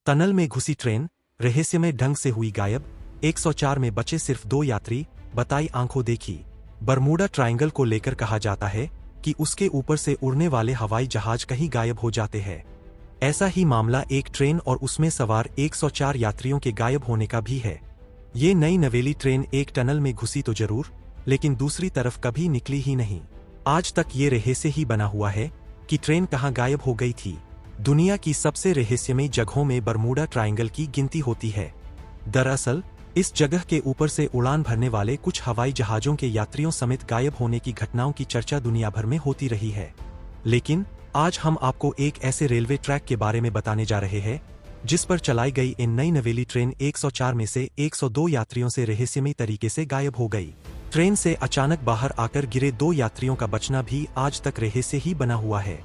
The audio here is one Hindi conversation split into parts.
टनल में घुसी ट्रेन, रहस्यमय ढंग से हुई गायब, 104 में बचे सिर्फ 2 यात्री, बताई आंखों देखी। बरमूडा ट्रायंगल को लेकर कहा जाता है कि उसके ऊपर से उड़ने वाले हवाई जहाज कहीं गायब हो जाते हैं। ऐसा ही मामला एक ट्रेन और उसमें सवार 104 यात्रियों के गायब होने का भी है। ये नई नवेली ट्रेन एक टनल में घुसी तो जरूर, लेकिन दूसरी तरफ कभी निकली ही नहीं। आज तक ये रहस्य ही बना हुआ है कि ट्रेन कहाँ गायब हो गई थी। दुनिया की सबसे रहस्यमयी जगहों में बरमूडा ट्रायंगल की गिनती होती है। दरअसल इस जगह के ऊपर से उड़ान भरने वाले कुछ हवाई जहाजों के यात्रियों समेत गायब होने की घटनाओं की चर्चा दुनिया भर में होती रही है। लेकिन आज हम आपको एक ऐसे रेलवे ट्रैक के बारे में बताने जा रहे हैं जिस पर चलाई गई इन नई नवेली ट्रेन 104 में से 102 यात्रियों से रहस्यमयी तरीके से गायब हो गई। ट्रेन से अचानक बाहर आकर गिरे 2 यात्रियों का बचना भी आज तक रहस्य ही बना हुआ है।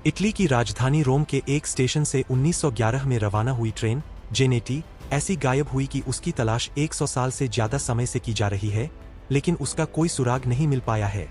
इटली की राजधानी रोम के एक स्टेशन से 1911 में रवाना हुई ट्रेन जेनेटी ऐसी गायब हुई कि उसकी तलाश 100 साल से ज्यादा समय से की जा रही है, लेकिन उसका कोई सुराग नहीं मिल पाया है।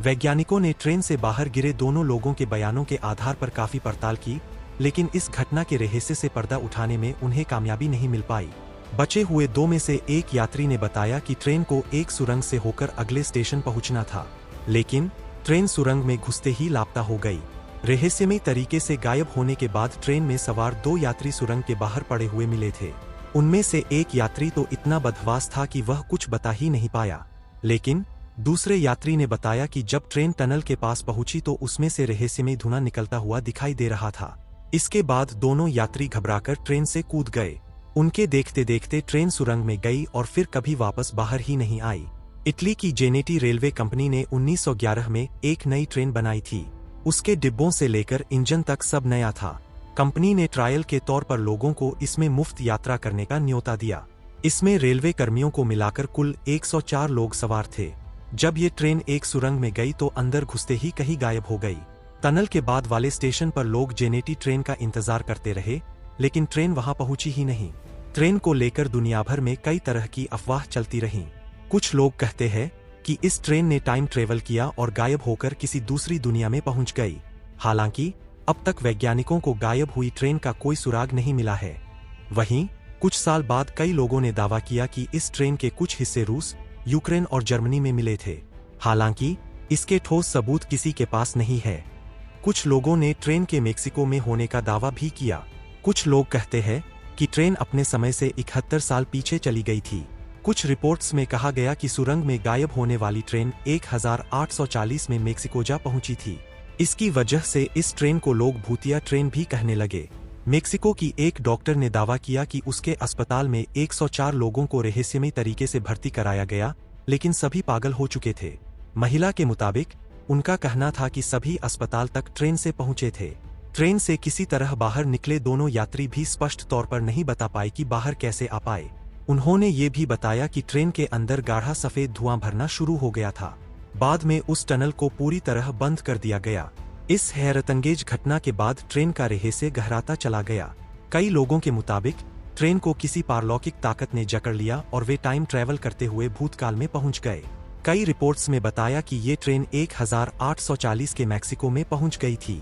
वैज्ञानिकों ने ट्रेन से बाहर गिरे दोनों लोगों के बयानों के आधार पर काफी पड़ताल की, लेकिन इस घटना के रहस्य से पर्दा उठाने में उन्हें कामयाबी नहीं मिल पाई। बचे हुए 2 में से एक यात्री ने बताया कि ट्रेन को एक सुरंग से होकर अगले स्टेशन पहुंचना था, लेकिन ट्रेन सुरंग में घुसते ही लापता हो गई। रहस्यमयी तरीके से गायब होने के बाद ट्रेन में सवार 2 यात्री सुरंग के बाहर पड़े हुए मिले थे। उनमें से एक यात्री तो इतना बदहवास था कि वह कुछ बता ही नहीं पाया, लेकिन दूसरे यात्री ने बताया कि जब ट्रेन टनल के पास पहुंची तो उसमें से रहस्यमयी धुआं निकलता हुआ दिखाई दे रहा था। इसके बाद दोनों यात्री घबराकर ट्रेन से कूद गए। उनके देखते देखते ट्रेन सुरंग में गई और फिर कभी वापस बाहर ही नहीं आई। इटली की जेनेटी रेलवे कंपनी ने 1911 में एक नई ट्रेन बनाई थी। उसके डिब्बों से लेकर इंजन तक सब नया था। कंपनी ने ट्रायल के तौर पर लोगों को इसमें मुफ्त यात्रा करने का न्योता दिया। इसमें रेलवे कर्मियों को मिलाकर कुल 104 लोग सवार थे। जब ये ट्रेन एक सुरंग में गई तो अंदर घुसते ही कहीं गायब हो गई। टनल के बाद वाले स्टेशन पर लोग जेनेटी ट्रेन का इंतजार करते रहे, लेकिन ट्रेन वहां पहुंची ही नहीं। ट्रेन को लेकर दुनिया भर में कई तरह की अफवाह चलती रहीं। कुछ लोग कहते हैं कि इस ट्रेन ने टाइम ट्रेवल किया और गायब होकर किसी दूसरी दुनिया में पहुंच गई। हालांकि अब तक वैज्ञानिकों को गायब हुई ट्रेन का कोई सुराग नहीं मिला है। वहीं कुछ साल बाद कई लोगों ने दावा किया कि इस ट्रेन के कुछ हिस्से रूस, यूक्रेन और जर्मनी में मिले थे। हालांकि इसके ठोस सबूत किसी के पास नहीं है। कुछ लोगों ने ट्रेन के मेक्सिको में होने का दावा भी किया। कुछ लोग कहते हैं कि ट्रेन अपने समय से 71 साल पीछे चली गई थी। कुछ रिपोर्ट्स में कहा गया कि सुरंग में गायब होने वाली ट्रेन 1840 में मेक्सिको जा पहुंची थी। इसकी वजह से इस ट्रेन को लोग भूतिया ट्रेन भी कहने लगे। मेक्सिको की एक डॉक्टर ने दावा किया कि उसके अस्पताल में 104 लोगों को रहस्यमयी तरीके से भर्ती कराया गया, लेकिन सभी पागल हो चुके थे। महिला के मुताबिक उनका कहना था कि सभी अस्पताल तक ट्रेन से पहुंचे थे। ट्रेन से किसी तरह बाहर निकले दोनों यात्री भी स्पष्ट तौर पर नहीं बता पाए कि बाहर कैसे आ पाए। उन्होंने ये भी बताया कि ट्रेन के अंदर गाढ़ा सफेद धुआं भरना शुरू हो गया था। बाद में उस टनल को पूरी तरह बंद कर दिया गया। इस हैरतअंगेज घटना के बाद ट्रेन का रहस्य गहराता चला गया। कई लोगों के मुताबिक ट्रेन को किसी पारलौकिक ताकत ने जकड़ लिया और वे टाइम ट्रैवल करते हुए भूतकाल में पहुंच गए। कई रिपोर्ट्स में बताया कि ये ट्रेन 1840 के मैक्सिको में पहुंच गई थी।